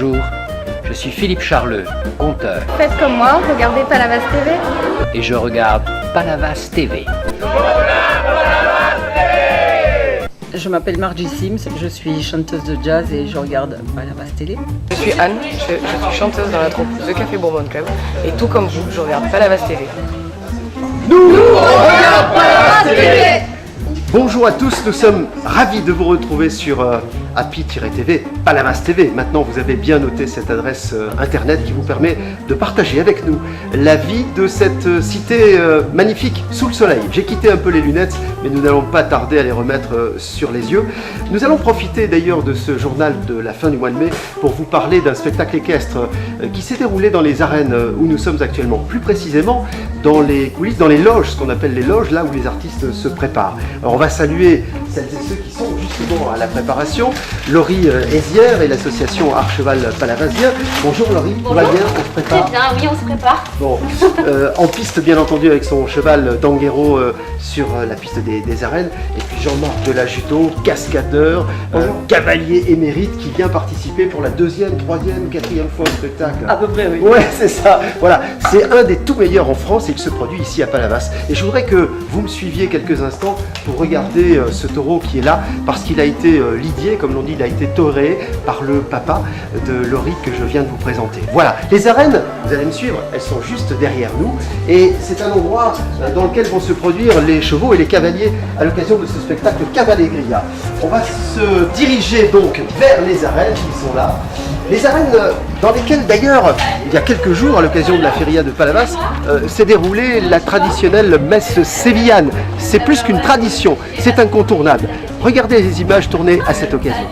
Bonjour, je suis Philippe Charleux, conteur. Faites comme moi, regardez Palavas TV. Et je regarde Palavas TV. Je m'appelle Margie Sims, je suis chanteuse de jazz et je regarde Palavas Télé. Je suis Anne, je suis chanteuse dans la troupe The Café Bourbon Club et tout comme vous, je regarde Palavas TV. Nous, on regarde Palavas TV. Bonjour à tous, nous sommes ravis de vous retrouver sur Happy-TV, Palavas TV. Maintenant, vous avez bien noté cette adresse internet qui vous permet de partager avec nous la vie de cette cité magnifique sous le soleil. J'ai quitté un peu les lunettes, mais nous n'allons pas tarder à les remettre sur les yeux. Nous allons profiter d'ailleurs de ce journal de la fin du mois de mai pour vous parler d'un spectacle équestre qui s'est déroulé dans les arènes où nous sommes actuellement. Plus précisément, dans les coulisses, dans les loges, ce qu'on appelle les loges, là où les artistes se préparent. Alors, on va saluer celles et ceux qui sont justement à la préparation. Laurie Hézière et l'association Archeval Palavasien. Bonjour Laurie, tout va bien? On se prépare? Très bien, oui, on se prépare. Bon, en piste bien entendu avec son cheval Danguero sur la piste des arènes. Et puis Jean-Marc Delajuto, cascadeur, cavalier émérite qui vient participer pour la deuxième, troisième, quatrième fois au spectacle. À peu près, oui. Ouais, c'est ça. Voilà, c'est un des tout meilleurs en France et il se produit ici à Palavas. Et je voudrais que vous me suiviez quelques instants pour regarder ce taureau qui est là parce qu'il a été lidié, comme l'on dit, il a été toré par le papa de Laurie que je viens de vous présenter. Voilà, les arènes, vous allez me suivre, elles sont juste derrière nous et c'est un endroit dans lequel vont se produire les chevaux et les cavaliers à l'occasion de ce spectacle Cavalleria. On va se diriger donc vers les arènes qui sont là. Les arènes dans lesquelles d'ailleurs, il y a quelques jours, à l'occasion de la feria de Palavas, s'est déroulée la traditionnelle messe sévillane. C'est plus qu'une tradition, c'est incontournable. Regardez les images tournées à cette occasion.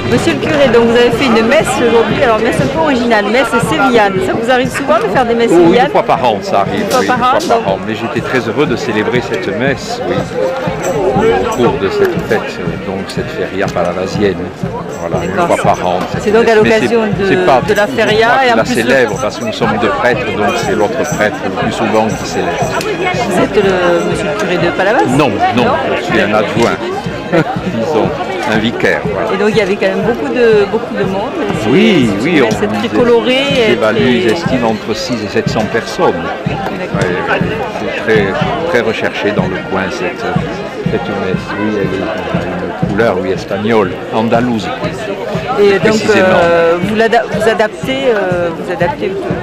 Monsieur le curé, donc vous avez fait une messe aujourd'hui, alors messe un peu originale, messe sévillane. Ça vous arrive souvent de faire des messes sévillanes? Oui, une fois par an, ça arrive. Une fois par an. Mais j'étais très heureux de célébrer cette messe, oui, au cours de cette fête, donc cette feria palavasienne. Voilà, une fois par an. C'est donc à l'occasion de la feria et en la plus célèbre parce que nous sommes deux prêtres, donc c'est l'autre prêtre le plus souvent qui célèbre. Vous êtes monsieur le curé de Palavas? Non, je suis un adjoint, disons, un vicaire. Voilà. Et donc il y avait quand même beaucoup de monde. Oui, c'est très coloré. Ils estiment entre 6 et 700 personnes. C'est très recherché dans le coin cette messe. Oui, elle a une couleur espagnole, andalouse. Et donc vous adaptez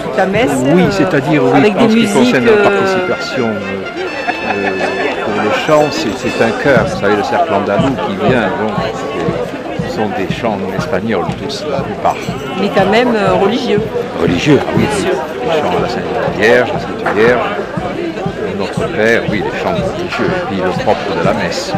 toute la messe. Oui, c'est-à-dire avec en des ce qui musiques, concerne la participation pour le chant, c'est un chœur, vous savez, le cercle andalou qui vient, donc ce sont des chants espagnols tous, la plupart. Mais quand même religieux. Religieux, oui, les chants à la Sainte Vierge, Notre Père, oui, les chants religieux, et puis le propre de la messe.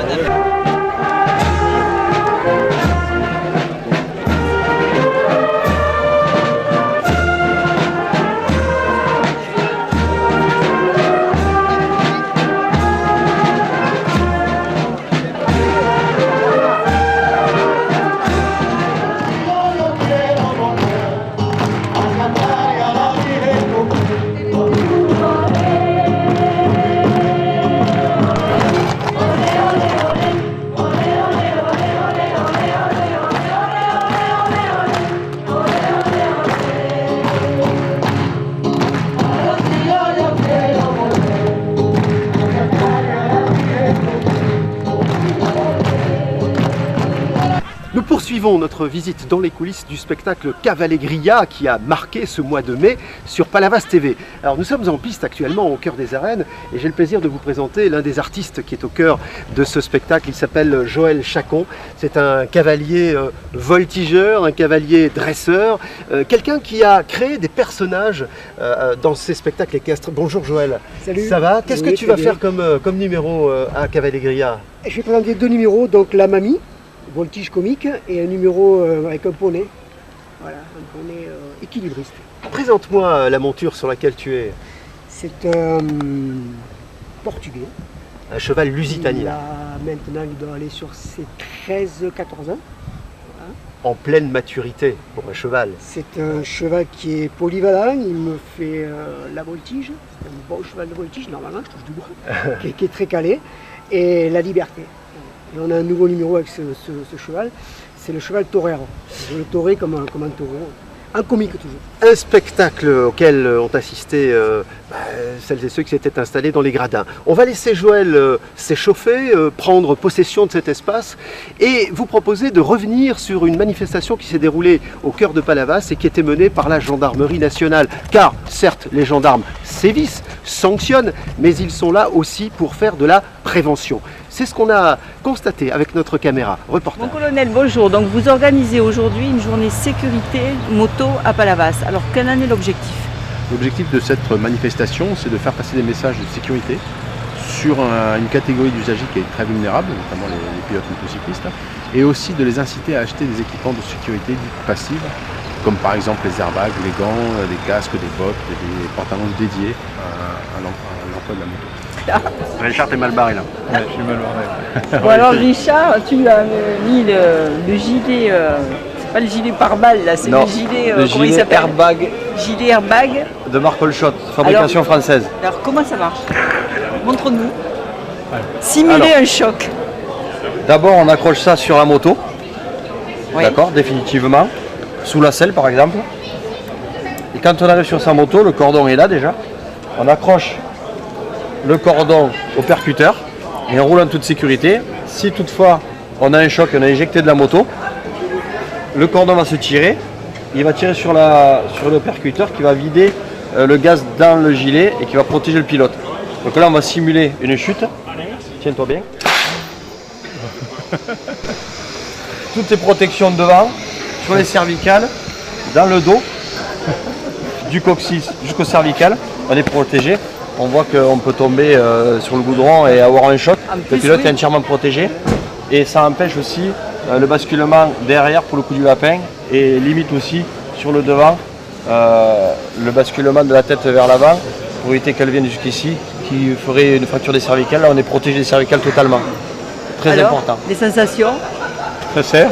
Nous poursuivons notre visite dans les coulisses du spectacle Cavalleria qui a marqué ce mois de mai sur Palavas TV. Alors nous sommes en piste actuellement au cœur des arènes et j'ai le plaisir de vous présenter l'un des artistes qui est au cœur de ce spectacle. Il s'appelle Joël Chacon. C'est un cavalier voltigeur, un cavalier dresseur, quelqu'un qui a créé des personnages dans ces spectacles équestres. Bonjour Joël. Salut. Ça va? Qu'est-ce que tu vas faire comme numéro à Cavalleria? Je vais présenter deux numéros, donc la mamie voltige comique et un numéro avec un poney. Voilà, un poney équilibriste. Présente-moi la monture sur laquelle tu es. C'est un portugais. Un cheval lusitanien. Maintenant, il doit aller sur ses 13-14 ans. En pleine maturité pour un cheval. C'est un cheval qui est polyvalent, il me fait la voltige. C'est un bon cheval de voltige, normalement, je touche du bois, qui est très calé. Et la liberté. Et on a un nouveau numéro avec ce cheval, c'est le cheval torero. Je le torer comme un taureau, un comique toujours. Un spectacle auquel ont assisté celles et ceux qui s'étaient installés dans les gradins. On va laisser Joël s'échauffer, prendre possession de cet espace et vous proposer de revenir sur une manifestation qui s'est déroulée au cœur de Palavas et qui était menée par la gendarmerie nationale. Car certes, les gendarmes sévissent, sanctionnent, mais ils sont là aussi pour faire de la prévention. C'est ce qu'on a constaté avec notre caméra. Reportage. Mon colonel, bonjour. Donc vous organisez aujourd'hui une journée sécurité moto à Palavas. Alors quel en est l'objectif? L'objectif de cette manifestation, c'est de faire passer des messages de sécurité sur une catégorie d'usagers qui est très vulnérable, notamment les pilotes motocyclistes, et aussi de les inciter à acheter des équipements de sécurité dites passives, comme par exemple les airbags, les gants, des casques, des bottes, des pantalons dédiés à l'emploi de la moto. Richard, t'es mal barré là. Ouais, je suis mal barré. Bon alors Richard, tu as mis le gilet, c'est pas le gilet pare-balles là, c'est le gilet, comment il s'appelle? Airbag Gilet airbag. de marque Holshot, fabrication française. Alors comment ça marche? Montre-nous. Simuler un choc. D'abord on accroche ça sur la moto, Oui. d'accord, définitivement, sous la selle par exemple. Et quand on arrive sur sa moto, le cordon est là déjà. On accroche le cordon au percuteur et on roule en toute sécurité. Si toutefois on a un choc, on a éjecté de la moto, le cordon va se tirer, il va tirer sur le percuteur qui va vider le gaz dans le gilet et qui va protéger le pilote. Donc là on va simuler une chute. Tiens-toi bien. Toutes les protections devant, sur les cervicales, dans le dos, du coccyx jusqu'au cervical, on est protégé. On voit qu'on peut tomber sur le goudron et avoir un choc. Le pilote est entièrement protégé et ça empêche aussi le basculement derrière pour le coup du lapin et limite aussi sur le devant le basculement de la tête vers l'avant pour éviter qu'elle vienne jusqu'ici qui ferait une fracture des cervicales. Là on est protégé des cervicales totalement. Très important. Les sensations? Ça sert.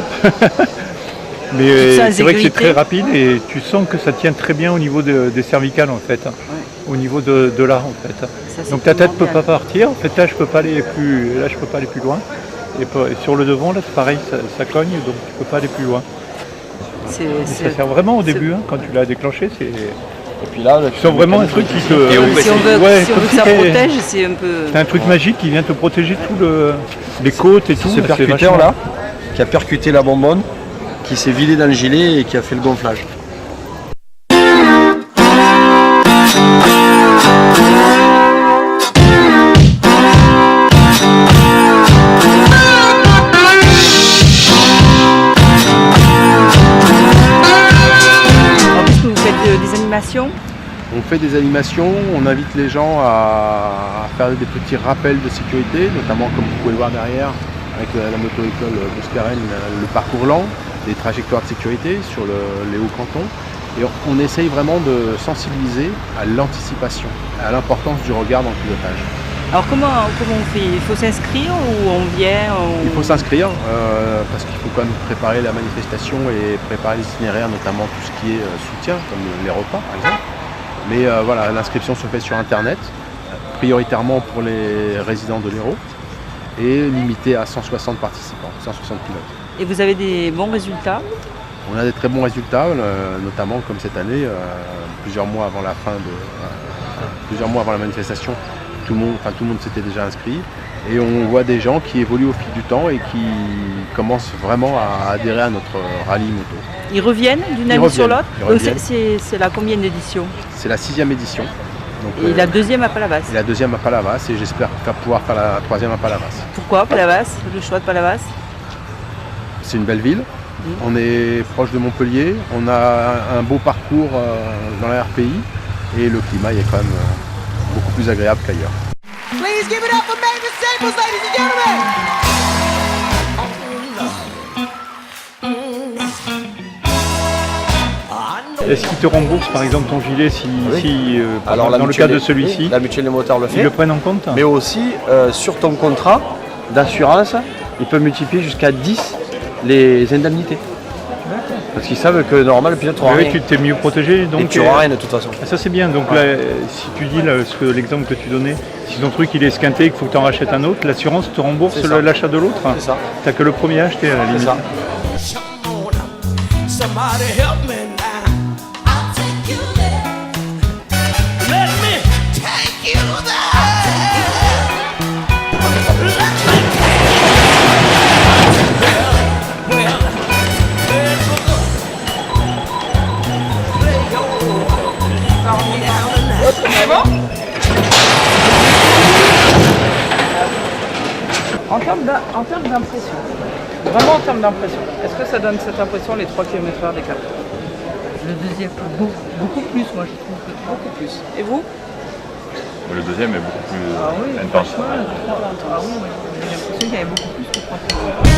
Mais c'est vrai que c'est très rapide et tu sens que ça tient très bien au niveau des cervicales en fait. Au niveau de là en fait. Ça, donc ta tête ne peut pas partir, en fait là je peux pas aller plus loin. Et sur le devant là c'est pareil, ça cogne donc tu peux pas aller plus loin. Ça sert vraiment au début quand tu l'as déclenché. Et puis là, tu sens vraiment un truc qui te. Si on veut que ça protège, c'est un peu. C'est un truc magique qui vient te protéger tout les côtes et tout. Ce percuteur là qui a percuté la bonbonne, qui s'est vidé dans le gilet et qui a fait le gonflage. On fait des animations, on invite les gens à faire des petits rappels de sécurité, notamment comme vous pouvez le voir derrière avec la moto-école Boscaren, le parcours lent, des trajectoires de sécurité sur les hauts cantons. Et on essaye vraiment de sensibiliser à l'anticipation, à l'importance du regard dans le pilotage. Alors comment on fait? Il faut s'inscrire ou on vient Il faut s'inscrire parce qu'il faut quand même préparer la manifestation et préparer l'itinéraire, notamment tout ce qui est soutien, comme les repas par exemple. Mais voilà, l'inscription se fait sur internet, prioritairement pour les résidents de l'Hérault et limitée à 160 participants, 160 pilotes. Et vous avez des bons résultats? On a des très bons résultats, notamment comme cette année, plusieurs mois avant la manifestation. Tout le monde s'était déjà inscrit et on voit des gens qui évoluent au fil du temps et qui commencent vraiment à adhérer à notre rallye moto. Ils reviennent d'une année sur l'autre? C'est la combien d'édition? C'est la 6e édition. Donc, et la 2e à Palavas? Et la 2e à Palavas et j'espère pouvoir faire la 3e à Palavas. Pourquoi Palavas? Le choix de Palavas? C'est une belle ville. On est proche de Montpellier, on a un beau parcours dans la RPI et le climat est quand même beaucoup plus agréable qu'ailleurs. Please give it up for Mavis Staples, ladies and gentlemen! Est-ce qu'ils te remboursent par exemple ton gilet si, Alors, dans le cas de celui-ci, la mutuelle des moteurs le fait. ils le prennent en compte? Mais aussi, sur ton contrat d'assurance, ils peuvent multiplier jusqu'à 10 les indemnités. Parce qu'ils savent que normalement le pilote aura rien. Tu t'es mieux protégé, donc et tu n'auras rien de toute façon. Ça c'est bien, donc là, si tu dis l'exemple que tu donnais, si ton truc il est esquinté et qu'il faut que tu en rachètes un autre, l'assurance te rembourse l'achat de l'autre. C'est ça. T'as que le premier à acheter à la limite. C'est ça. En termes d'impression, vraiment en termes d'impression, est-ce que ça donne cette impression les 3 km/h des câbles? Le deuxième, beaucoup plus, moi je trouve que beaucoup plus. Et vous? Le deuxième est beaucoup plus intense. Franchement, j'ai l'impression qu'il y avait beaucoup plus que 3 km/h.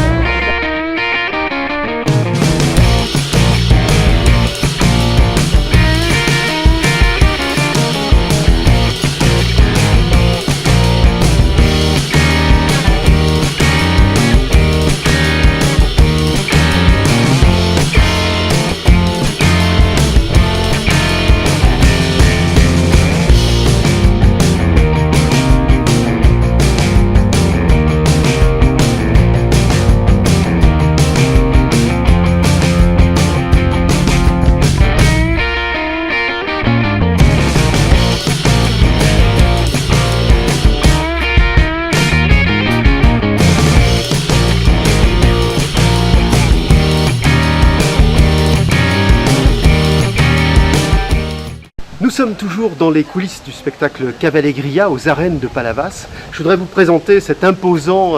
Nous sommes toujours dans les coulisses du spectacle Cavallegria aux arènes de Palavas. Je voudrais vous présenter cet imposant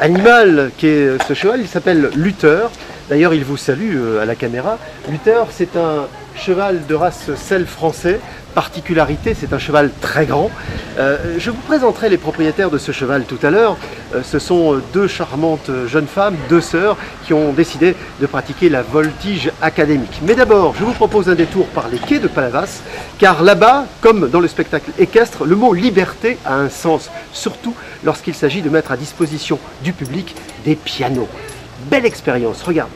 animal qui est ce cheval. Il s'appelle Luther. D'ailleurs, il vous salue à la caméra. Luther, c'est un cheval de race selle français. Particularité, c'est un cheval très grand. Je vous présenterai les propriétaires de ce cheval tout à l'heure. Ce sont deux charmantes jeunes femmes, deux sœurs, qui ont décidé de pratiquer la voltige académique. Mais d'abord, je vous propose un détour par les quais de Palavas, car là-bas, comme dans le spectacle équestre, le mot liberté a un sens, surtout lorsqu'il s'agit de mettre à disposition du public des pianos. Belle expérience, regarde.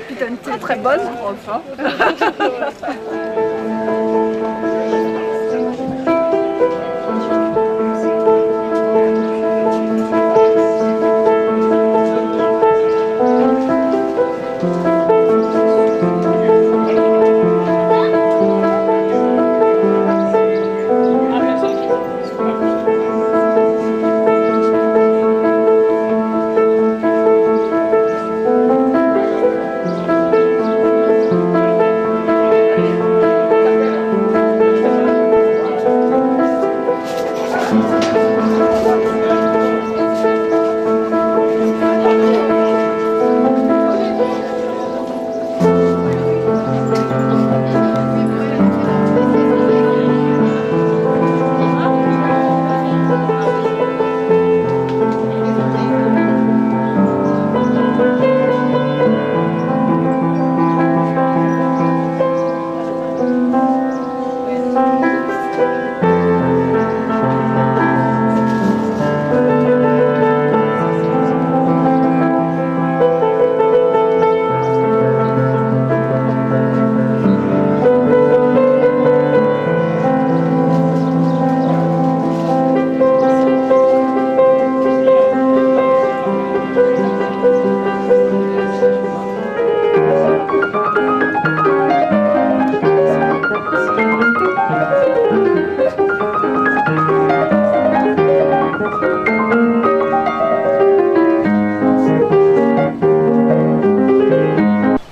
Putain, très bonne, enfin.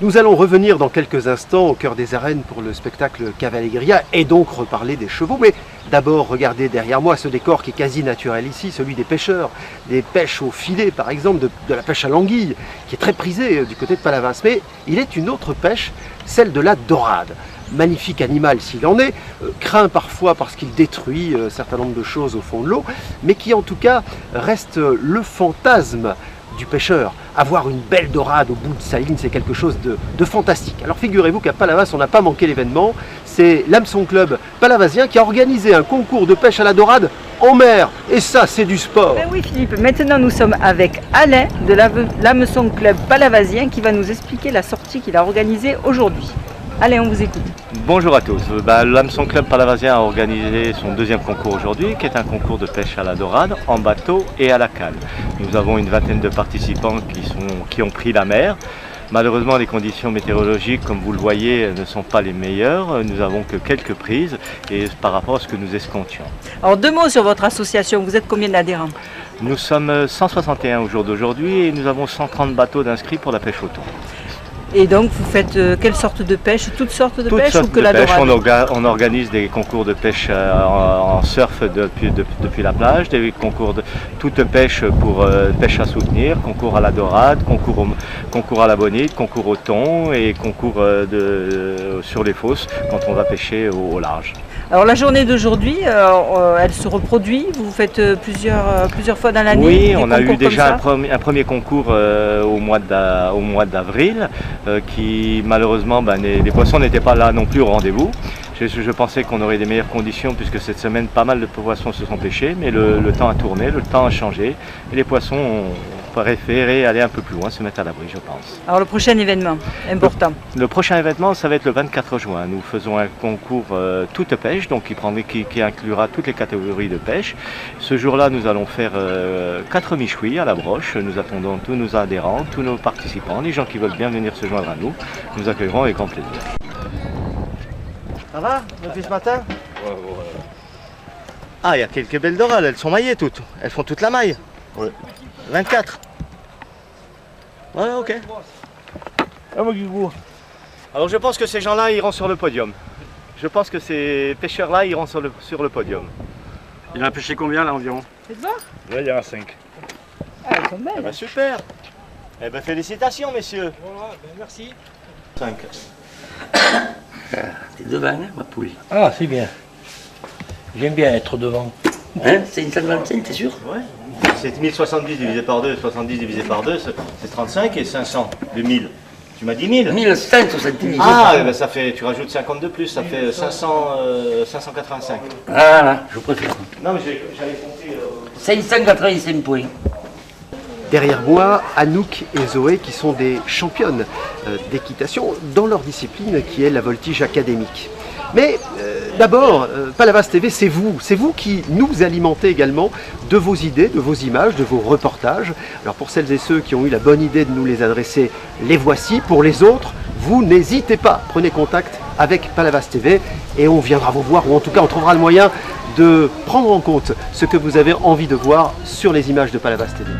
Nous allons revenir dans quelques instants au cœur des arènes pour le spectacle Cavalleria et donc reparler des chevaux. Mais d'abord, regardez derrière moi ce décor qui est quasi naturel ici, celui des pêcheurs, des pêches au filet par exemple, de la pêche à l'anguille, qui est très prisée du côté de Palavas. Mais il est une autre pêche, celle de la dorade. Magnifique animal s'il en est, craint parfois parce qu'il détruit un certain nombre de choses au fond de l'eau, mais qui en tout cas reste le fantasme du pêcheur. Avoir une belle dorade au bout de sa ligne, c'est quelque chose de fantastique. Alors figurez-vous qu'à Palavas, on n'a pas manqué l'événement. C'est l'Hameçon Club palavasien qui a organisé un concours de pêche à la dorade en mer. Et ça, c'est du sport. Ben oui Philippe, maintenant nous sommes avec Alain de l'Hameçon Club palavasien qui va nous expliquer la sortie qu'il a organisée aujourd'hui. Allez, on vous écoute. Bonjour à tous. L'Hameçon Club palavasien a organisé son deuxième concours aujourd'hui, qui est un concours de pêche à la dorade, en bateau et à la canne. Nous avons une vingtaine de participants qui ont pris la mer. Malheureusement, les conditions météorologiques, comme vous le voyez, ne sont pas les meilleures. Nous n'avons que quelques prises et par rapport à ce que nous escomptions. Alors, 2 mots sur votre association. Vous êtes combien d'adhérents? Nous sommes 161 au jour d'aujourd'hui et nous avons 130 bateaux d'inscrits pour la pêche au thon. Et donc vous faites quelle sorte de pêche? Toutes sortes de pêche ou que la pêche. dorade? On organise des concours de pêche en surf depuis la plage, des concours de toute pêche pour pêche à soutenir, concours à la dorade, concours à la bonite, concours au thon et concours sur les fosses quand on va pêcher au large. Alors la journée d'aujourd'hui, elle se reproduit, vous faites plusieurs fois dans l'année? Oui, on a eu déjà un premier concours au mois d'avril qui malheureusement, les poissons n'étaient pas là non plus au rendez-vous. Je pensais qu'on aurait des meilleures conditions puisque cette semaine pas mal de poissons se sont pêchés, mais le temps a tourné, le temps a changé et les poissons ont préféré aller un peu plus loin, se mettre à l'abri, je pense. Alors le prochain événement important? Le prochain événement, ça va être le 24 juin. Nous faisons un concours toute pêche, donc qui inclura toutes les catégories de pêche. Ce jour-là, nous allons faire 4 michouis à la broche. Nous attendons tous nos adhérents, tous nos participants, les gens qui veulent bien venir se joindre à nous. Nous accueillerons avec grand plaisir. Ça va depuis ce matin? Ouais. Ah, il y a quelques belles dorades, elles sont maillées toutes. Elles font toute la maille. Ouais. 24. Ouais, ok. Alors je pense que ces gens-là iront sur le podium. Je pense que ces pêcheurs-là iront sur le podium. Il en a pêché combien là environ? C'est ça? Là il y en a 5. Ah, elles sont belles. Eh ben, super. Eh ben félicitations messieurs. Voilà, merci. 5. T'es devant, hein, ma poule. Ah, c'est bien. J'aime bien être devant. Hein? C'est une 55, t'es sûr? Ouais. C'est 1070 divisé par 2, 70 divisé par 2, c'est 35 et 500 de 1000. Tu m'as dit 1000? 1170. Ah, ben ça fait, tu rajoutes 50 de plus, ça fait 585. Voilà, je préfère. Non mais j'avais compté... 585 points. Derrière moi, Anouk et Zoé qui sont des championnes d'équitation dans leur discipline qui est la voltige académique. Mais d'abord, Palavas TV, c'est vous qui nous alimentez également de vos idées, de vos images, de vos reportages. Alors pour celles et ceux qui ont eu la bonne idée de nous les adresser, les voici. Pour les autres, vous n'hésitez pas, prenez contact avec Palavas TV et on viendra vous voir, ou en tout cas on trouvera le moyen de prendre en compte ce que vous avez envie de voir sur les images de Palavas TV.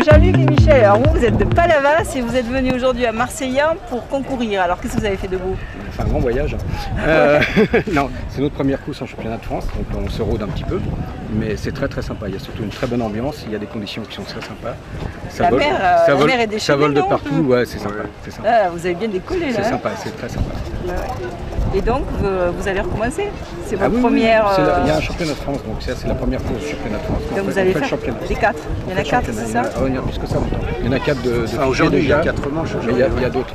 Jean-Luc et Michel, alors vous êtes de Palavas et vous êtes venus aujourd'hui à Marseillan pour concourir. Alors qu'est-ce que vous avez fait de beau? c'est un grand voyage. Non, c'est notre première course en championnat de France, donc on se rôde un petit peu, mais c'est très très sympa. Il y a surtout une très bonne ambiance, il y a des conditions qui sont très sympas. La mer est déchaînée, ça vole de partout, ouais, c'est sympa. Ah, vous avez bien décollé là. C'est sympa, c'est très sympa. Et donc, vous allez recommencer? C'est votre oui, première... Il y a un championnat de France, donc ça c'est la première course du championnat de France. Donc vous allez faire les 4. Il y en a 4, c'est ça? Il y en a plus que ça longtemps. Il y en a 4 de aujourd'hui, il y a 4 manches. Mais il y a d'autres.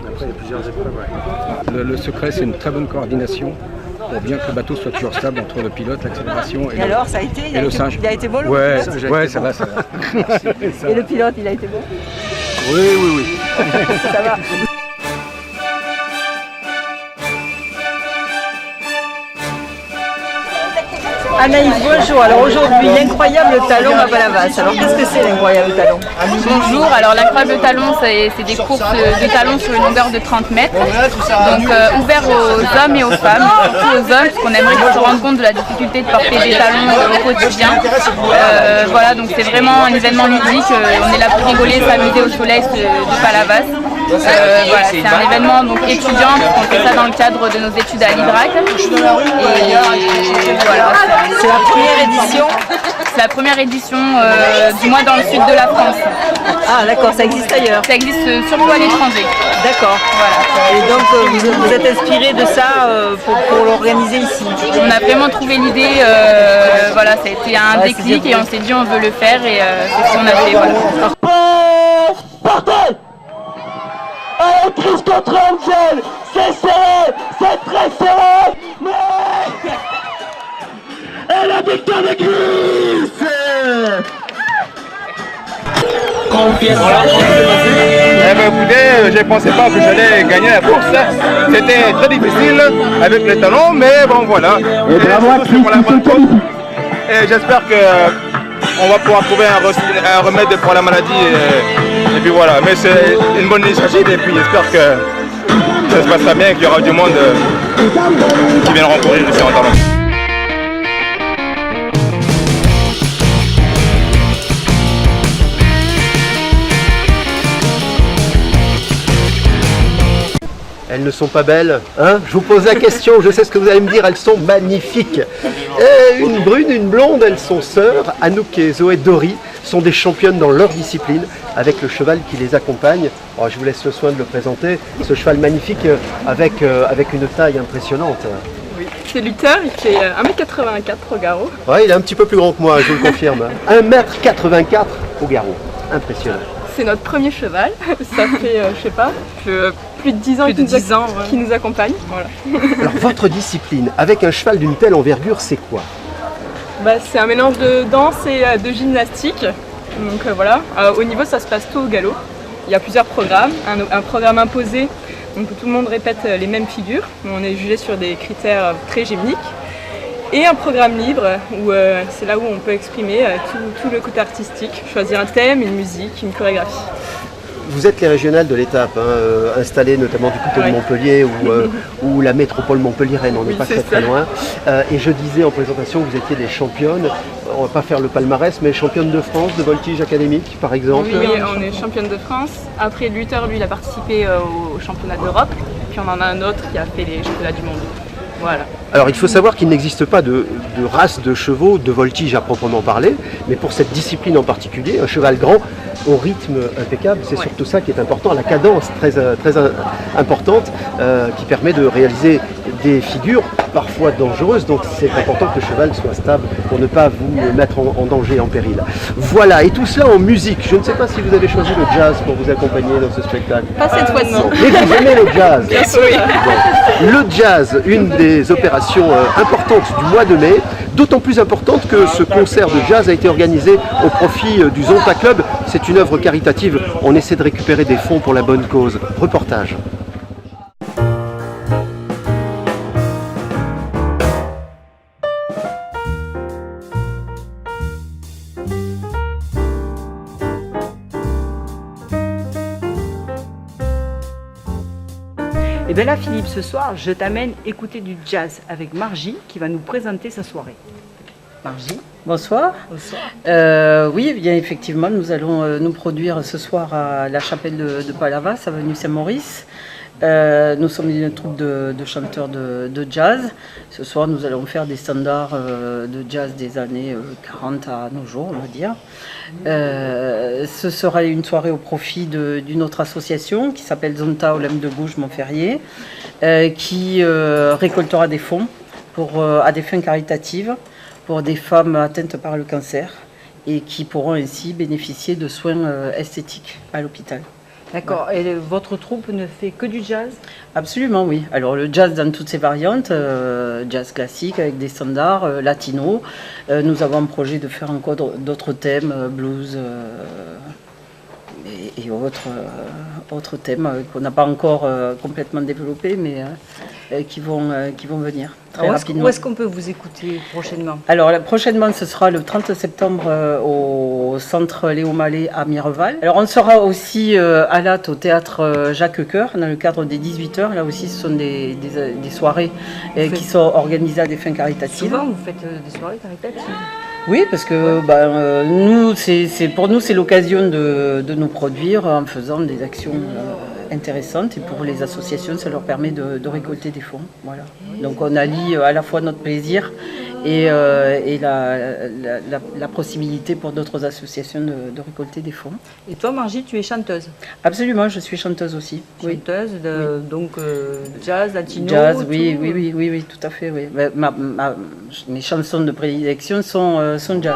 Après, il y a plusieurs épreuves. Le secret, c'est une très bonne coordination pour bien que le bateau soit toujours stable entre le pilote, l'accélération et alors, ça a été, il a été bon le ouais, pilote? Ouais, ça va, ça va. Et le pilote, il a été bon? Oui. Ça va. Anaïs, bonjour. Alors aujourd'hui, l'incroyable talon à Palavas. Alors qu'est-ce que c'est l'incroyable talon? Bonjour, alors l'incroyable talon, c'est des courses de talons sur une longueur de 30 mètres. Donc ouvert aux hommes et aux femmes, surtout aux hommes, parce qu'on aimerait qu'ils se rendent compte de la difficulté de porter des talons au quotidien. Voilà, donc c'est vraiment un événement ludique. On est là pour rigoler, s'amuser au soleil de Palavas. Voilà, c'est un événement donc étudiant, on fait ça dans le cadre de nos études à l'IDRAC. Et voilà. C'est la première édition. C'est la première édition du mois dans le sud de la France. Ah d'accord, ça existe ailleurs. Ça existe surtout à l'étranger. D'accord. Voilà. Et donc vous êtes inspiré de ça pour l'organiser ici? On a vraiment trouvé l'idée, voilà, ça a été un déclic et on s'est dit on veut le faire et c'est ce qu'on a fait. Voilà. Partez! Allez, Chris contre Angel! C'est serré! C'est très serré! Mais... Et la victoire de Chris! Eh ben écoutez, je ne pensais pas que j'allais gagner la course. C'était très difficile avec les talons, mais bon voilà. Et bravo à Chris pour la bonne course. Et j'espère qu'on va pouvoir trouver un remède pour la maladie. Et puis voilà, mais c'est une bonne initiative et puis j'espère que ça se passera bien et qu'il y aura du monde qui viendra courir ici en talons. Elles ne sont pas belles, hein? Je vous pose la question, je sais ce que vous allez me dire, elles sont magnifiques. Et une brune, une blonde, elles sont sœurs. Anouk et Zoé Dory sont des championnes dans leur discipline avec le cheval qui les accompagne. Alors, je vous laisse le soin de le présenter. Ce cheval magnifique avec une taille impressionnante. Oui, c'est Luther, il fait 1m84 au garrot. Ouais, il est un petit peu plus grand que moi, je vous le confirme. 1m84 au garrot, impressionnant. C'est notre premier cheval, ça fait, je sais pas, plus de 10 ans qu'il nous accompagne. Voilà. Alors votre discipline, avec un cheval d'une telle envergure, c'est quoi? C'est un mélange de danse et de gymnastique. Donc voilà, au niveau ça se passe tout au galop. Il y a plusieurs programmes, un programme imposé, donc tout le monde répète les mêmes figures. On est jugé sur des critères très gymniques. Et un programme libre, où c'est là où on peut exprimer tout le côté artistique, choisir un thème, une musique, une chorégraphie. Vous êtes les régionales de l'étape, installées notamment du côté de Montpellier ou la métropole montpelliéraine, on n'est pas très loin. Et je disais en présentation que vous étiez des championnes, on ne va pas faire le palmarès, mais championne de France de voltige académique par exemple. Oui, on est championne de France. Après Luther, lui, il a participé au championnat d'Europe, puis on en a un autre qui a fait les championnats du monde. Voilà. Alors il faut savoir qu'il n'existe pas de race de chevaux de voltige à proprement parler, mais pour cette discipline en particulier, un cheval grand au rythme impeccable, c'est surtout ça qui est important, la cadence très importante qui permet de réaliser des figures parfois dangereuses, donc c'est important que le cheval soit stable pour ne pas vous mettre en danger, en péril. Voilà, et tout cela en musique. Je ne sais pas si vous avez choisi le jazz pour vous accompagner dans ce spectacle. Pas cette fois-ci. Mais vous aimez le jazz? Bien sûr. Bon. Le jazz, une des opérations importantes du mois de mai, d'autant plus importante que ce concert de jazz a été organisé au profit du Zonta Club. C'est une œuvre caritative, on essaie de récupérer des fonds pour la bonne cause. Reportage. Et bien là Philippe, ce soir je t'amène écouter du jazz avec Margie qui va nous présenter sa soirée. Margie. Bonsoir. Bonsoir. Oui, bien effectivement, nous allons nous produire ce soir à la chapelle de Palavas, avenue Saint-Maurice. Nous sommes une troupe de chanteurs de jazz. Ce soir, nous allons faire des standards de jazz des années 40 à nos jours, on va dire. Ce sera une soirée au profit d'une autre association qui s'appelle Zonta Olympe de Gouges Montferrier, qui récoltera des fonds à des fins caritatives pour des femmes atteintes par le cancer et qui pourront ainsi bénéficier de soins esthétiques à l'hôpital. D'accord. Et votre troupe ne fait que du jazz? Absolument, oui. Alors le jazz dans toutes ses variantes, jazz classique avec des standards, latino. Nous avons un projet de faire encore d'autres thèmes, blues et autres thèmes qu'on n'a pas encore complètement développés, mais qui vont venir très rapidement. Où est-ce qu'on peut vous écouter prochainement? Alors prochainement, ce sera le 30 septembre au centre Léo Mallet à Mireval. Alors on sera aussi à Latte au théâtre Jacques Coeur dans le cadre des 18h. Là aussi, ce sont des soirées qui sont organisées à des fins caritatives. Souvent, vous faites des soirées caritatives? Oui, parce que pour nous, c'est l'occasion de nous produire en faisant des actions intéressantes. Et pour les associations, ça leur permet de récolter des fonds. Voilà. Donc on allie à la fois notre plaisir et la possibilité pour d'autres associations de récolter des fonds. Et toi, Margie, tu es chanteuse? Absolument, je suis chanteuse aussi. Chanteuse, donc jazz, latino? Jazz, oui, tout à fait. Oui. Mes chansons de prédilection sont jazz.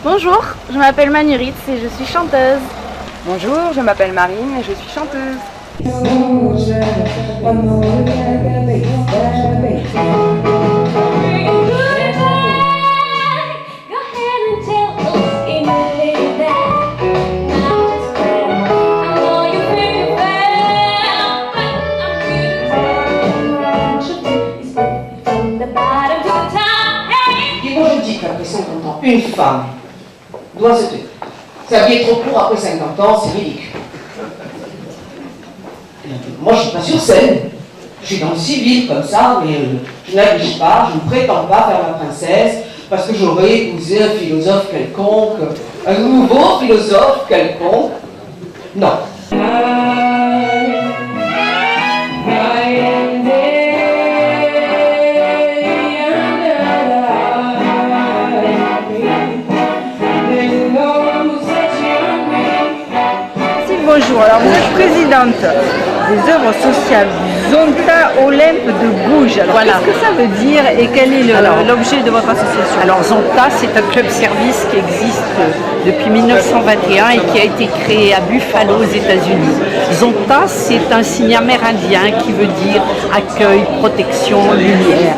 Bonjour, je m'appelle Manuritz et je suis chanteuse. Bonjour, je m'appelle Marine et je suis chanteuse. Dis-moi, je dis qu'après 50 ans, une femme doit se taire. Sa vie est trop court après 50 ans, c'est ridicule. Moi, je suis pas sur scène. Je suis dans le civil comme ça, mais je n'affiche pas, je ne prétends pas faire la princesse parce que j'aurais épousé un philosophe quelconque, un nouveau philosophe quelconque. Non. Bonjour, alors vous êtes présidente des œuvres sociales du Zonta Olympe de Gouges. Alors voilà. Qu'est-ce que ça veut dire et quel est l'objet de votre association? Alors Zonta, c'est un club-service qui existe depuis 1921 et qui a été créé à Buffalo aux États-Unis. Zonta, c'est un signe amérindien qui veut dire accueil, protection, lumière.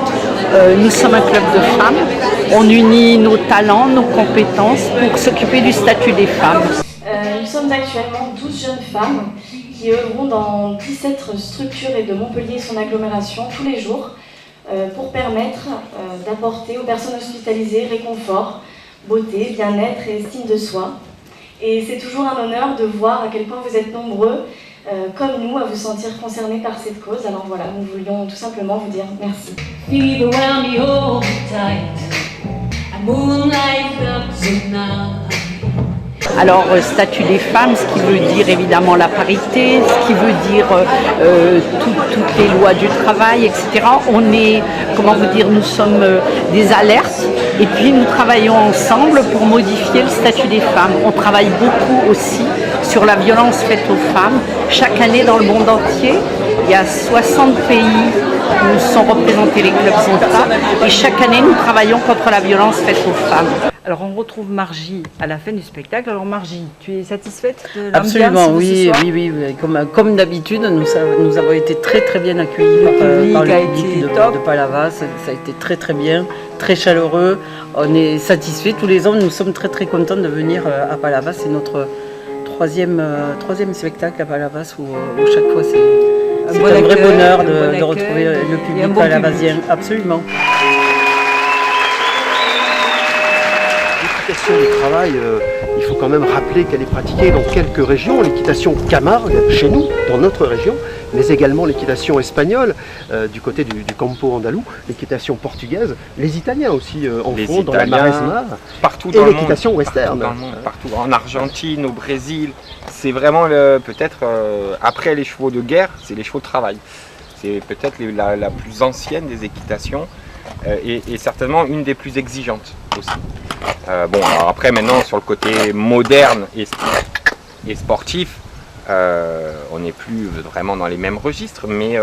Nous sommes un club de femmes. On unit nos talents, nos compétences pour s'occuper du statut des femmes. Nous sommes actuellement 12 jeunes femmes qui œuvront dans 17 structures et de Montpellier et son agglomération tous les jours pour permettre d'apporter aux personnes hospitalisées réconfort, beauté, bien-être et estime de soi. Et c'est toujours un honneur de voir à quel point vous êtes nombreux, comme nous, à vous sentir concernés par cette cause. Alors voilà, nous voulions tout simplement vous dire merci. Alors, statut des femmes, ce qui veut dire évidemment la parité, ce qui veut dire toutes les lois du travail, etc. On est, comment vous dire, nous sommes des alertes et puis nous travaillons ensemble pour modifier le statut des femmes. On travaille beaucoup aussi sur la violence faite aux femmes. Chaque année dans le monde entier, il y a 60 pays où sont représentés les clubs Zonta et chaque année nous travaillons contre la violence faite aux femmes. Alors on retrouve Margie à la fin du spectacle. Alors Margie, tu es satisfaite de l'ambiance? Absolument, de ce soir? oui. Comme d'habitude, nous avons été très bien accueillis par le public de Palavas. Ça a été très bien, très chaleureux. On est satisfaits. Tous les ans, nous sommes très contents de venir à Palavas. C'est notre troisième spectacle à Palavas où chaque fois c'est un vrai bonheur de retrouver le public palavasien. Absolument. L'équitation du travail, il faut quand même rappeler qu'elle est pratiquée dans quelques régions. L'équitation Camargue, chez nous, dans notre région, mais également l'équitation espagnole, du côté du Campo andalou, l'équitation portugaise, les Italiens aussi en font dans la Maresma, partout et dans l'équitation western. Partout dans le monde, partout, en Argentine, au Brésil. C'est vraiment peut-être, après les chevaux de guerre, c'est les chevaux de travail. C'est peut-être la plus ancienne des équitations et certainement une des plus exigeantes aussi. Bon, alors après maintenant sur le côté moderne et sportif, on n'est plus vraiment dans les mêmes registres, mais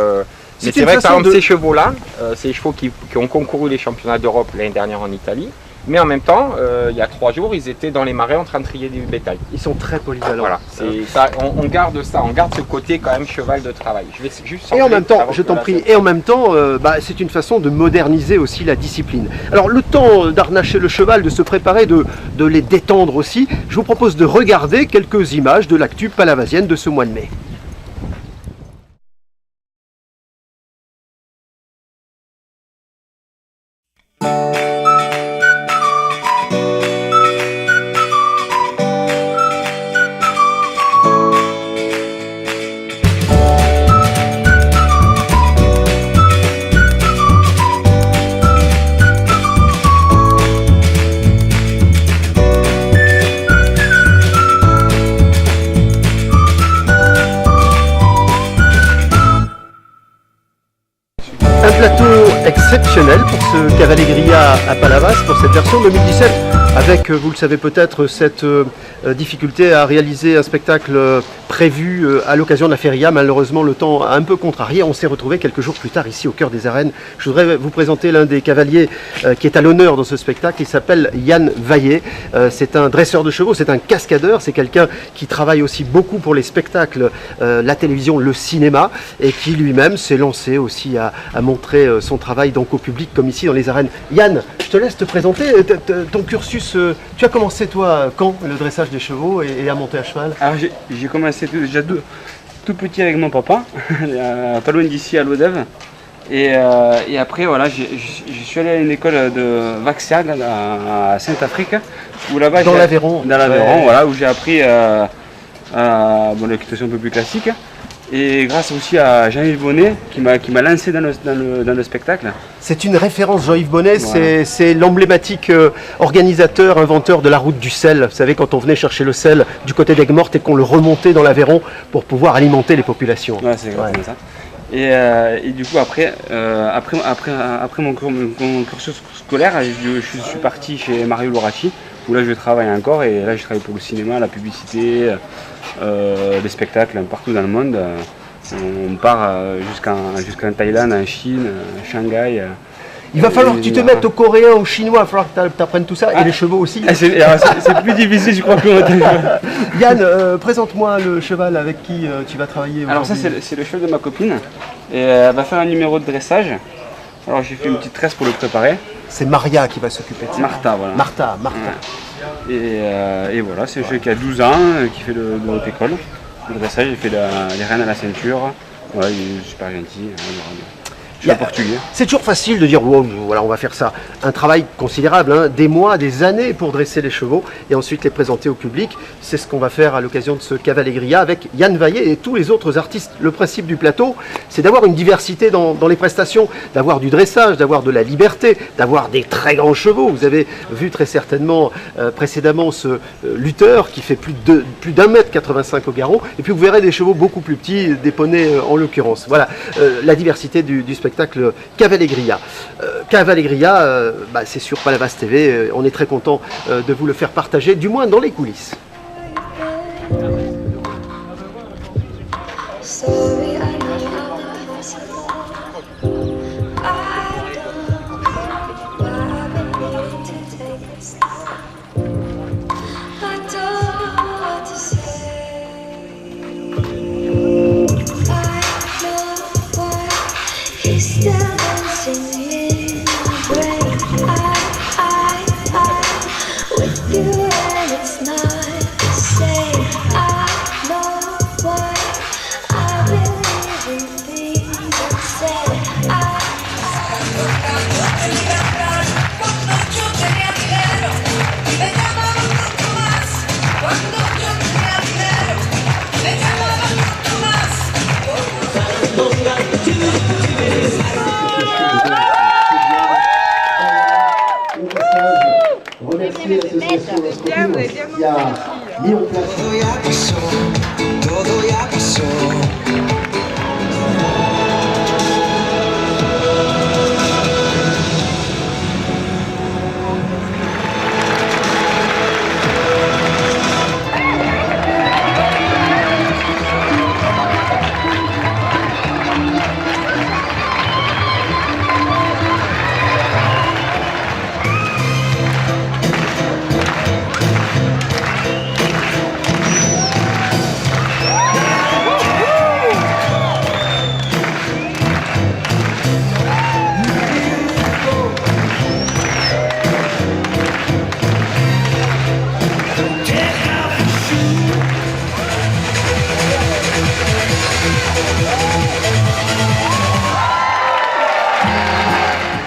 c'est vrai que par exemple ces chevaux-là, c'est les chevaux qui ont concouru les championnats d'Europe l'année dernière en Italie, mais en même temps, il y a 3 jours, ils étaient dans les marais en train de trier du bétail. Ils sont très polyvalents. Voilà, ça, on garde ça, on garde ce côté quand même cheval de travail. Je vais juste et en même temps, je t'en prie, et en même temps, c'est une façon de moderniser aussi la discipline. Alors le temps d'harnacher le cheval, de se préparer, de les détendre aussi, je vous propose de regarder quelques images de l'actu palavasienne de ce mois de mai. Plateau exceptionnel pour ce Cavallegria à Palavas, pour cette version 2017, avec, vous le savez peut-être, cette difficulté à réaliser un spectacle prévu à l'occasion de la feria. Malheureusement, le temps a un peu contrarié. On s'est retrouvé quelques jours plus tard ici au cœur des arènes. Je voudrais vous présenter l'un des cavaliers qui est à l'honneur dans ce spectacle. Il s'appelle Yann Vaillet. C'est un dresseur de chevaux, c'est un cascadeur, c'est quelqu'un qui travaille aussi beaucoup pour les spectacles, la télévision, le cinéma, et qui lui-même s'est lancé aussi à montrer son travail donc au public comme ici dans les arènes. Yann, je te laisse te présenter ton cursus. Tu as commencé toi quand le dressage des chevaux et à monter à cheval? Alors j'ai commencé déjà tout petit avec mon papa, pas loin d'ici à l'Odève. Et après voilà, je suis allé à une école de Vaxiag à Saint-Afrique, où là-bas dans l'Aveyron. Dans l'Aveyron, voilà, où j'ai appris l'équitation un peu plus classique. Et grâce aussi à Jean-Yves Bonnet qui m'a lancé dans le spectacle. C'est une référence, Jean-Yves Bonnet, voilà. C'est l'emblématique organisateur, inventeur de la route du sel. Vous savez, quand on venait chercher le sel du côté d'Aigues-Mortes et qu'on le remontait dans l'Aveyron pour pouvoir alimenter les populations. Ouais, c'est exactement ça. Et du coup, après mon cursus scolaire, je suis parti chez Mario Loracci, où là je travaille encore, et là je travaille pour le cinéma, la publicité, les spectacles partout dans le monde. On part jusqu'en Thaïlande, en Chine, à Shanghai. Il va falloir que tu te mettes au coréen, au chinois, il va falloir que tu apprennes tout ça, et les chevaux aussi. C'est plus difficile, je crois, que Yann, présente-moi le cheval avec qui tu vas travailler aujourd'hui. Alors ça, c'est le cheval de ma copine, et elle va faire un numéro de dressage. Alors j'ai fait une petite tresse pour le préparer. C'est Maria qui va s'occuper de ça. Martha, voilà. Martha. Ouais. Et voilà, c'est un cheval qui a 12 ans, qui fait de haute école. Le dressage, il fait les rênes à la ceinture. Voilà, il est super gentil. Je suis un Portugais. C'est toujours facile de dire, wow, voilà, on va faire ça. Un travail considérable, hein, des mois, des années pour dresser les chevaux et ensuite les présenter au public. C'est ce qu'on va faire à l'occasion de ce Cavallegria avec Yann Vaillet et tous les autres artistes. Le principe du plateau, c'est d'avoir une diversité dans les prestations, d'avoir du dressage, d'avoir de la liberté, d'avoir des très grands chevaux. Vous avez vu très certainement précédemment ce lutteur qui fait plus d'1,85 m au garrot. Et puis vous verrez des chevaux beaucoup plus petits, des poneys en l'occurrence. Voilà, la diversité du spectacle Cavallegria. Cavallegria, c'est sur Palavas TV. On est très content de vous le faire partager, du moins dans les coulisses.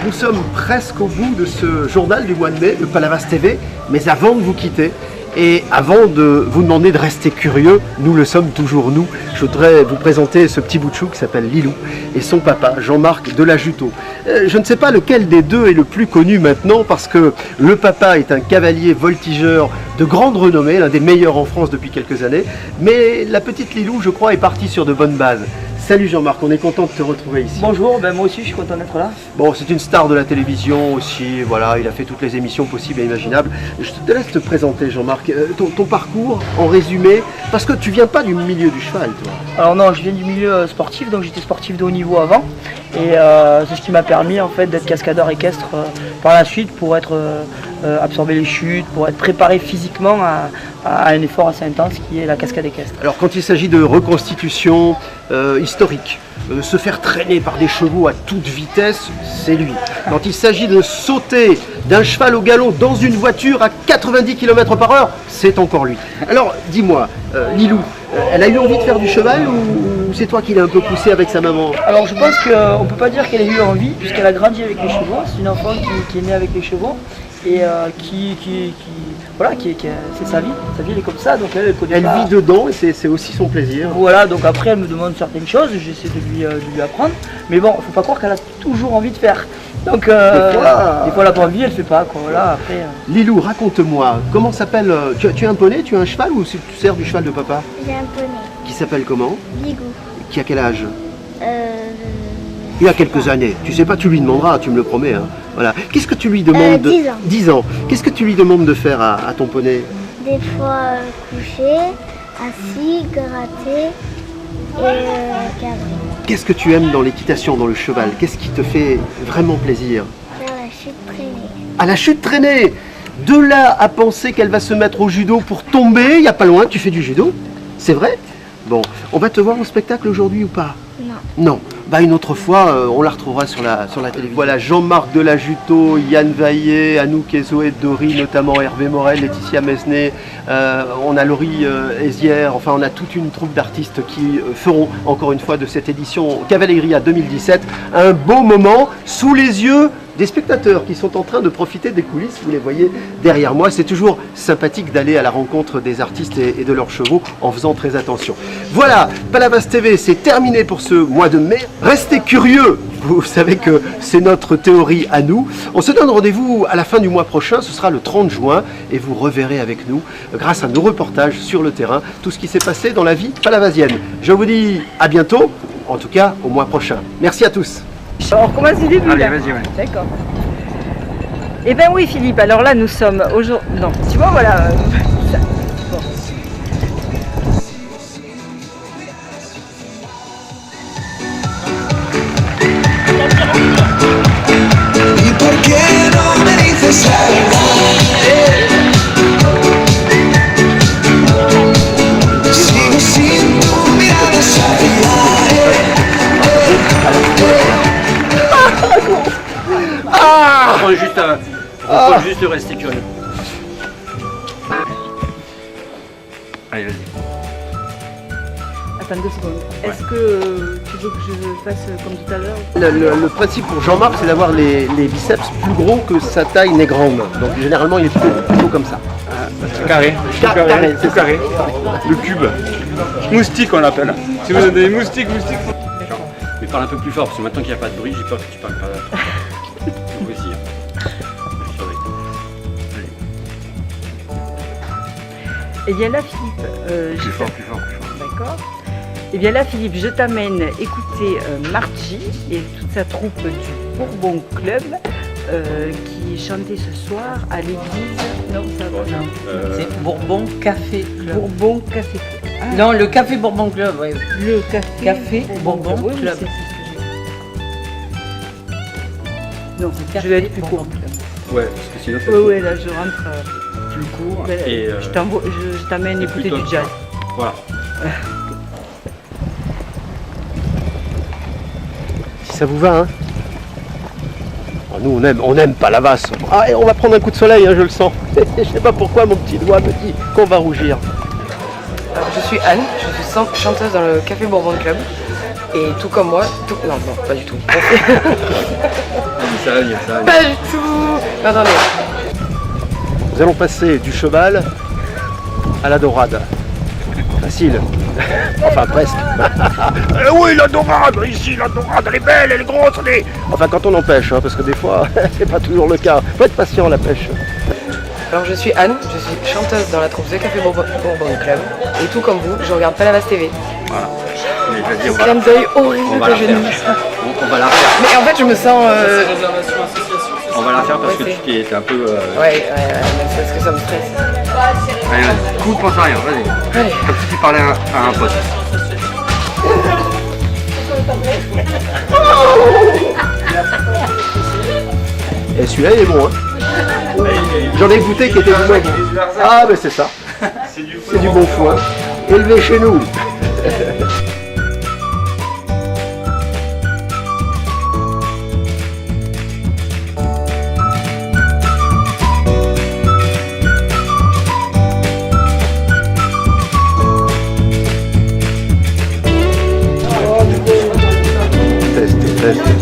Nous sommes presque au bout de ce journal du mois de mai, de Palavas TV, mais avant de vous quitter, et avant de vous demander de rester curieux, nous le sommes toujours nous, je voudrais vous présenter ce petit bout de chou qui s'appelle Lilou, et son papa, Jean-Marc Delajuteau. Je ne sais pas lequel des deux est le plus connu maintenant, parce que le papa est un cavalier voltigeur de grande renommée, l'un des meilleurs en France depuis quelques années, mais la petite Lilou, je crois, est partie sur de bonnes bases. Salut Jean-Marc, on est content de te retrouver ici. Bonjour, moi aussi je suis content d'être là. Bon, c'est une star de la télévision aussi, voilà, il a fait toutes les émissions possibles et imaginables. Je te laisse te présenter Jean-Marc, ton parcours en résumé, parce que tu viens pas du milieu du cheval toi. Alors non, je viens du milieu sportif, donc j'étais sportif de haut niveau avant, et c'est ce qui m'a permis en fait d'être cascadeur équestre par la suite pour être absorber les chutes, pour être préparé physiquement à un effort assez intense qui est la cascade équestre. Alors quand il s'agit de reconstitution historique, se faire traîner par des chevaux à toute vitesse, c'est lui. Quand il s'agit de sauter d'un cheval au galop dans une voiture à 90 km/h, c'est encore lui. Alors dis-moi, Lilou, elle a eu envie de faire du cheval ou c'est toi qui l'as un peu poussé avec sa maman? Alors je pense qu'on ne peut pas dire qu'elle ait eu envie, puisqu'elle a grandi avec les chevaux, c'est une enfant qui est née avec les chevaux. Et voilà, c'est sa vie elle est comme ça, donc elle connaît pas. Elle vit dedans et c'est aussi son plaisir. Voilà, donc après elle me demande certaines choses, j'essaie de lui apprendre, mais bon, faut pas croire qu'elle a toujours envie de faire. Donc des fois elle n'a pas envie, elle fait pas quoi. Voilà, après. Lilou, raconte-moi, comment s'appelle tu as un poney, tu as un cheval ou tu sers du cheval de papa? J'ai un poney. Qui s'appelle comment? Bigou. Qui a quel âge? Il y a quelques années. Tu sais pas, tu lui demanderas, tu me le promets. Hein. Voilà. Qu'est-ce que tu lui demandes 10 ans. 10 ans. Qu'est-ce que tu lui demandes de faire à ton poney? Des fois coucher, assis, gratter et cadrer. Qu'est-ce que tu aimes dans l'équitation, dans le cheval? Qu'est-ce qui te fait vraiment plaisir? Faire la chute traînée. À la chute traînée. De là à penser qu'elle va se mettre au judo pour tomber, il n'y a pas loin, tu fais du judo? C'est vrai? Bon, on va te voir au spectacle aujourd'hui ou pas? Non. Non. Bah une autre fois, on la retrouvera sur la télévision. Voilà, Jean-Marc Delajuto, Yann Vaillet, Anouk et Zoé Dory, notamment Hervé Morel, Laetitia Mesnet, on a Laurie Hézière, enfin on a toute une troupe d'artistes qui feront encore une fois de cette édition Cavalleria 2017 un beau moment sous les yeux des spectateurs qui sont en train de profiter des coulisses, vous les voyez derrière moi. C'est toujours sympathique d'aller à la rencontre des artistes et de leurs chevaux en faisant très attention. Voilà, Palavas TV, c'est terminé pour ce mois de mai. Restez curieux, vous savez que c'est notre théorie à nous. On se donne rendez-vous à la fin du mois prochain, ce sera le 30 juin, et vous reverrez avec nous, grâce à nos reportages sur le terrain, tout ce qui s'est passé dans la vie palavasienne. Je vous dis à bientôt, en tout cas au mois prochain. Merci à tous. On recommence du début. Allez, là. vas-y, ouais. D'accord. Eh bien oui Philippe, alors là nous sommes aujourd'hui... Non, tu vois voilà... Bon. ¿Y por qué no me dices algo? Sigo sin tu mirada sabia. Juste rester curieux. Allez, vas-y. Attends 2 secondes. Est-ce que tu veux que je fasse comme tout à l'heure? Le principe pour Jean-Marc, c'est d'avoir les biceps plus gros que sa taille n'est grande. Donc généralement, il est plutôt comme ça. Carré. Carré, c'est carré. Le cube. Moustique, on l'appelle. Si vous avez des moustiques. Mais parle un peu plus fort, parce que maintenant qu'il n'y a pas de bruit, j'ai peur que tu parles pas trop. Vous aussi. Eh bien là Philippe, Plus fort. D'accord. Eh bien là Philippe, je t'amène écouter Margie et toute sa troupe du Bourbon Club qui chantait ce soir à l'église. Non, ça va. Non. C'est Bourbon Café Club. Bourbon Café Club. Ah. Non, le Café Bourbon Club, oui. Le Café Bourbon oui, Club. c'est ce que j'ai. Non, je vais être plus court. Ouais, parce que sinon c'est Oui, là je rentre. plus court. Et je t'amène écouter du jazz. Voilà. Si ça vous va, hein. Oh, nous, on aime Palavas. Ah, et on va prendre un coup de soleil, hein, je le sens. Je sais pas pourquoi mon petit doigt me dit qu'on va rougir. Je suis Anne, je suis chanteuse dans le Café Bourbon Club. Et tout comme moi, Non, pas du tout. Ça va venir. Pas du tout. Attendez. Nous allons passer du cheval à la dorade. Facile. Enfin, presque. Oui, la dorade. Ici, la dorade, elle est belle, elle est grosse. Enfin, quand on en pêche, hein, parce que des fois, c'est pas toujours le cas. Faut être patient à la pêche. Alors je suis Anne, je suis chanteuse dans la troupe The Café Bourbon Club. Et tout comme vous, je regarde Palavas TV. Voilà. Mais vas-y, on Clin d'œil horrible va que la je faire. n'ai. On va la faire. Mais en fait, je me sens. On va la faire parce que tu es un peu. Ouais, mais parce que ça me stresse. Allez, vas-y. Coup, pense à rien, vas-y. Allez. Comme si tu parlais à un pote. Et celui-là, il est bon, hein. J'en ai goûté qui était du bon. Ah, mais c'est ça. C'est du bon foin. Élevé chez nous.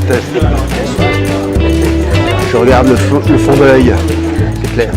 Test. Je regarde le fond de l'œil, c'est clair.